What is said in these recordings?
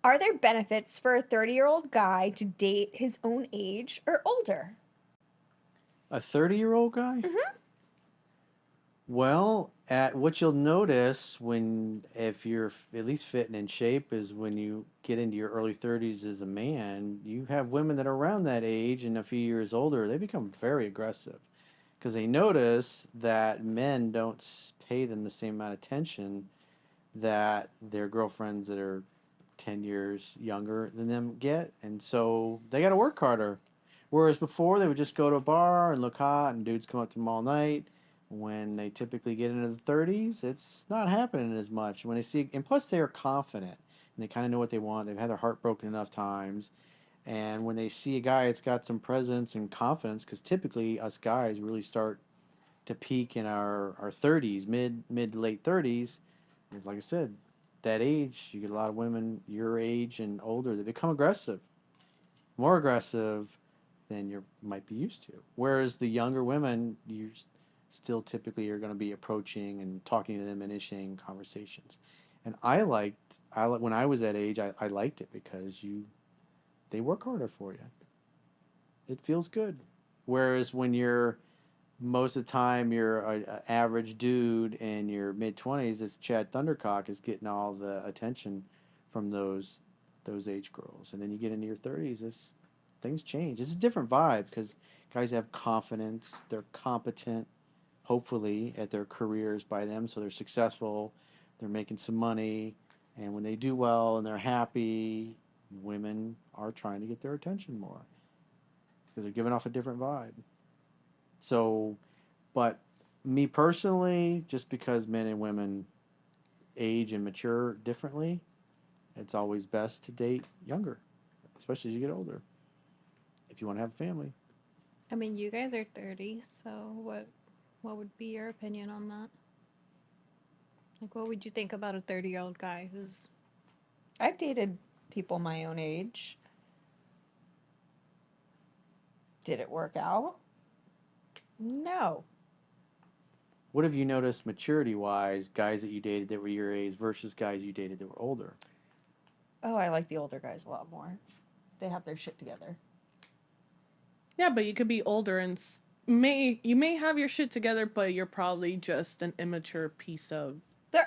Are there benefits for a 30-year-old guy to date his own age or older? A 30-year-old guy? Mm-hmm. Well, at what you'll notice if you're at least fit and in shape is when you get into your early 30s as a man, you have women that are around that age and a few years older, they become very aggressive because they notice that men don't pay them the same amount of attention that their girlfriends that are 10 years younger than them get. And so they got to work harder. Whereas before, they would just go to a bar and look hot, and dudes come up to them all night. When they typically get into the 30s, it's not happening as much. When they see, and plus they are confident and they kind of know what they want. They've had their heart broken enough times. And when they see a guy that's got some presence and confidence, because typically us guys really start to peak in our 30s, mid to late 30s. And like I said, that age, you get a lot of women your age and older that become aggressive, more aggressive than you might be used to. Whereas the younger women, you still typically are going to be approaching and talking to them, initiating conversations. And when I was that age, I liked it because they work harder for you. It feels good. Whereas when you're most of the time you're a average dude in your mid 20s, this Chad Thundercock is getting all the attention from those age girls, and then you get into your 30s, things change. It's a different vibe because guys have confidence, they're competent, hopefully at their careers by them, so they're successful, they're making some money, and when they do well and they're happy, women are trying to get their attention more because they're giving off a different vibe. So, but me personally, just because men and women age and mature differently, it's always best to date younger, especially as you get older, if you want to have a family. I mean, you guys are 30, so what would be your opinion on that? Like, what would you think about a 30-year-old guy who's... I've dated people my own age. Did it work out? No. What have you noticed maturity wise, guys that you dated that were your age versus guys you dated that were older? Oh, I like the older guys a lot more. They have their shit together. Yeah, but you could be older and you may have your shit together, but you're probably just an immature piece of...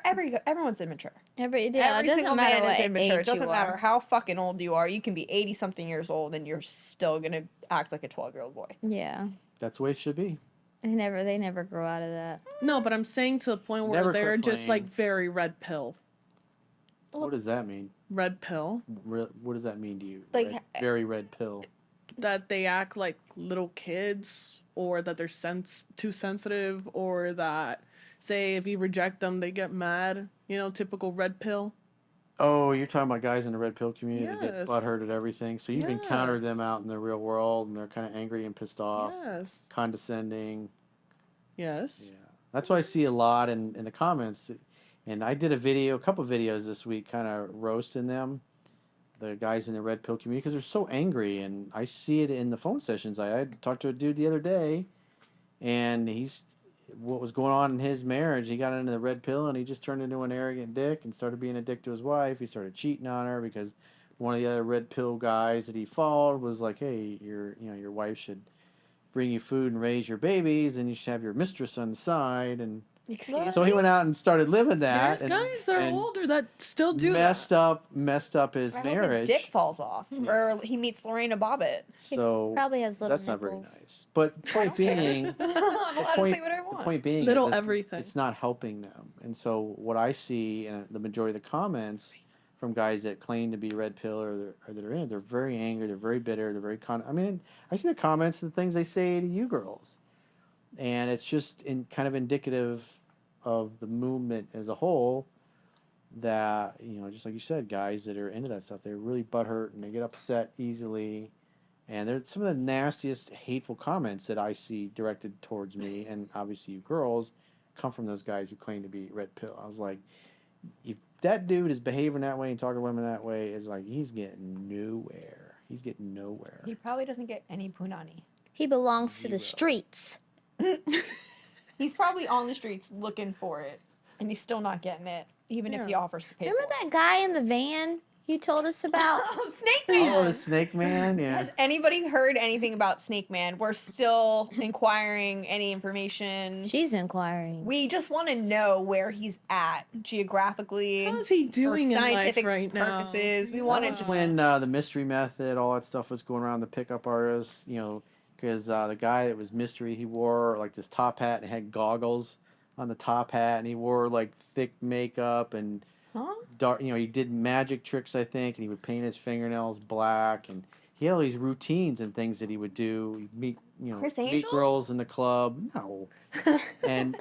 Everyone's immature. Every Every single matter man what is immature. It age doesn't you matter are. how fucking old you are. You can be 80-something years old and you're still gonna act like a 12-year-old boy. Yeah. That's the way it should be. They never grow out of that. No, but I'm saying to the point where Never they're quit just playing. like very red pill. What does that mean? Red pill? What does that mean to you? Like- Very red pill. That they act like little kids, or that they're too sensitive, or that, say, if you reject them, they get mad. You know, typical red pill. Oh, you're talking about guys in the red pill community that get Yes. butthurt at everything. So you've encountered Yes. them out in the real world, and they're kind of angry and pissed off, Yes. condescending. Yes. Yeah, that's what I see a lot in the comments. And I did a couple videos this week, kind of roasting them, the guys in the red pill community, because they're so angry. And I see it in the phone sessions. I talked to a dude the other day, and what was going on in his marriage. He got into the red pill, and he just turned into an arrogant dick and started being a dick to his wife. He started cheating on her because one of the other red pill guys that he followed was like, "Hey, your wife should bring you food and raise your babies, and you should have your mistress on the side." And Excuse so he went out and started living that. There's guys that are older that still do messed that. messed up his I marriage. hope his dick falls off, or he meets Lorena Bobbitt. So Probably has little that's not very nipples. nice. But point being, I'm allowed to say what I want. the point being Little is everything. it's not helping them. And so what I see in the majority of the comments from guys that claim to be red pill or that are in it, they're very angry, they're very bitter, they're very I mean, I see the comments and the things they say to you girls. And it's just kind of indicative of the movement as a whole that, just like you said, guys that are into that stuff, they're really butthurt and they get upset easily. And they're some of the nastiest, hateful comments that I see directed towards me, and obviously you girls, come from those guys who claim to be red pill. I was like, if that dude is behaving that way and talking to women that way, it's like he's getting nowhere. He's getting nowhere. He probably doesn't get any punani. He belongs to the Zero. streets. He's probably on the streets looking for it, and he's still not getting it, even if he offers to pay Remember for that guy in the van? you told us about? Oh, Snake Oh, Man. the Snake Man. Yeah. Has anybody heard anything about Snake Man? We're still inquiring any information. She's inquiring. We just want to know where he's at geographically. How's he for doing in life scientific right now? purposes. We That want to was just when the mystery method, all that stuff was going around, the pickup artists, because the guy that was mystery, he wore like this top hat and had goggles on the top hat, and he wore like thick makeup and huh? dark. He did magic tricks, I think, and he would paint his fingernails black, and he had all these routines and things that he would do. He'd meet, Chris meet Angel? girls in the club. No, and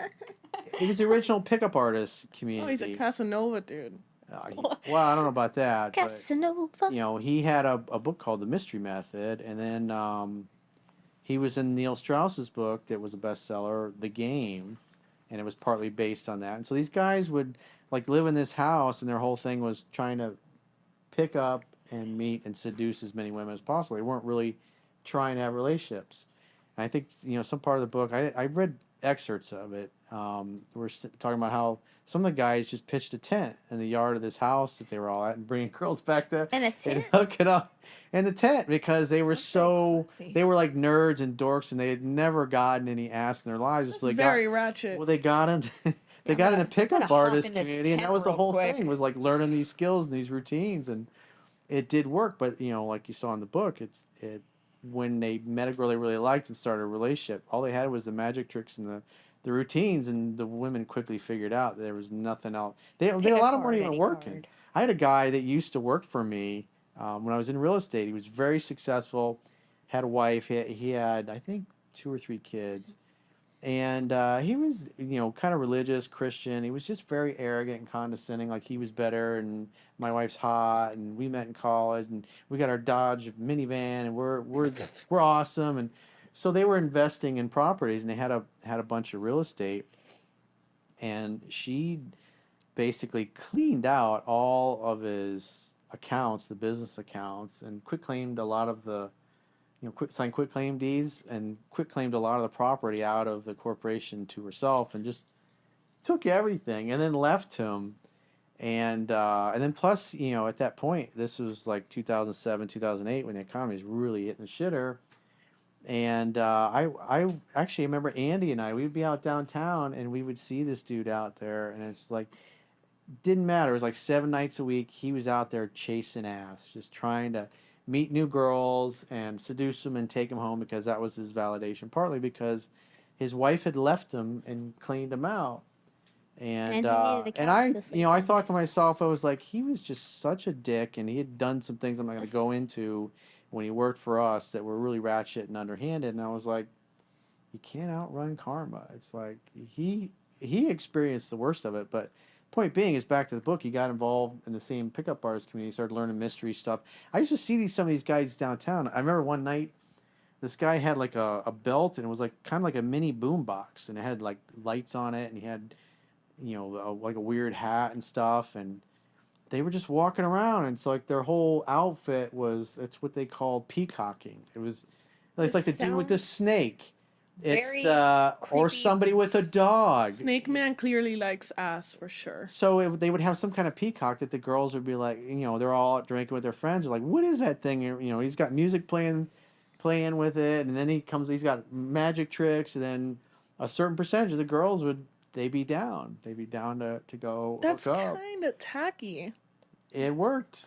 he was the original pickup artist community. Oh, he's a Casanova dude. Well, I don't know about that, but Casanova. he had a book called The Mystery Method, and then he was in Neil Strauss's book that was a bestseller, The Game, and it was partly based on that. And so these guys would like live in this house, and their whole thing was trying to pick up and meet and seduce as many women as possible. They weren't really trying to have relationships. And I think some part of the book, I read excerpts of it. We're talking about how some of the guys just pitched a tent in the yard of this house that they were all at and bringing girls back to And a tent? hook it up in the tent because they were That's pretty classy. they were like nerds and dorks, and they had never gotten any ass in their lives. Just so they Very got, ratchet. well, they got in Yeah, got in the I'm gonna pickup hop artist in this community, and that tent was the real whole quick. thing, was like learning these skills and these routines, and it did work. But like you saw in the book, it when they met a girl they really liked and started a relationship, all they had was the magic tricks and the routines, and the women quickly figured out there was nothing else. They a Pick lot of them card, weren't even any working. card. I had a guy that used to work for me when I was in real estate. He was very successful, had a wife. He had, I think, 2 or 3 kids, and he was kind of religious Christian. He was just very arrogant and condescending, like he was better, and my wife's hot, and we met in college, and we got our Dodge minivan, and we're awesome. And so they were investing in properties, and they had a bunch of real estate, and she basically cleaned out all of his accounts, the business accounts, and quit claimed a lot of the signed quit claim deeds, and quit claimed a lot of the property out of the corporation to herself, and just took everything, and then left him. And then plus, at that point, this was like 2007, 2008, when the economy was really hitting the shitter. And I actually remember Andy and we'd be out downtown, and we would see this dude out there, and it's like, didn't matter. It was like 7 nights a week. He was out there chasing ass, just trying to meet new girls and seduce them and take them home, because that was his validation. Partly because his wife had left him and cleaned him out. And he needed a couch I to sleep I on. thought to myself, I was like, he was just such a dick, and he had done some things I'm not going to go into when he worked for us that were really ratchet and underhanded. And I was like, you can't outrun karma. It's like he experienced the worst of it. But point being is, back to the book, he got involved in the same pickup artist community, started learning mystery stuff. I used to see some of these guys downtown. I remember one night, this guy had like a belt, and it was like kind of like a mini boom box, and it had like lights on it, and he had like a weird hat and stuff, and they were just walking around, and so like their whole outfit was, it's what they called peacocking. It's like the dude with the snake. It's very or creepy. somebody with a dog. Snake Man clearly likes ass for sure. So they would have some kind of peacock that the girls would be like, they're all out drinking with their friends. They're like, what is that thing? He's got music playing with it, and then he's got magic tricks, and then a certain percentage of the girls they'd be down to go That's hook up. kind of tacky. It worked.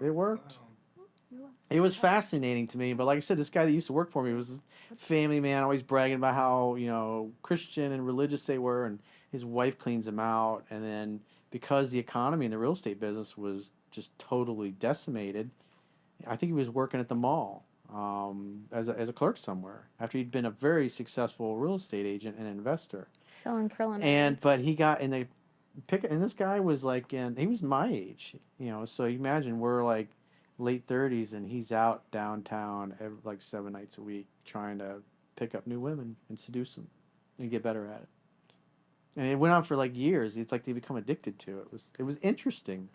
It was fascinating to me, but like I said, this guy that used to work for me was a family man, always bragging about how Christian and religious they were, and his wife cleans him out. And then because the economy in the real estate business was just totally decimated, I think he was working at the mall as a clerk somewhere after he'd been a very successful real estate agent and investor. Selling curling But he got in the and this guy was like he was my age, so you imagine we're like late 30s, and he's out downtown like 7 nights a week trying to pick up new women and seduce them and get better at it. And it went on for like years. It's like they become addicted to it. It was interesting.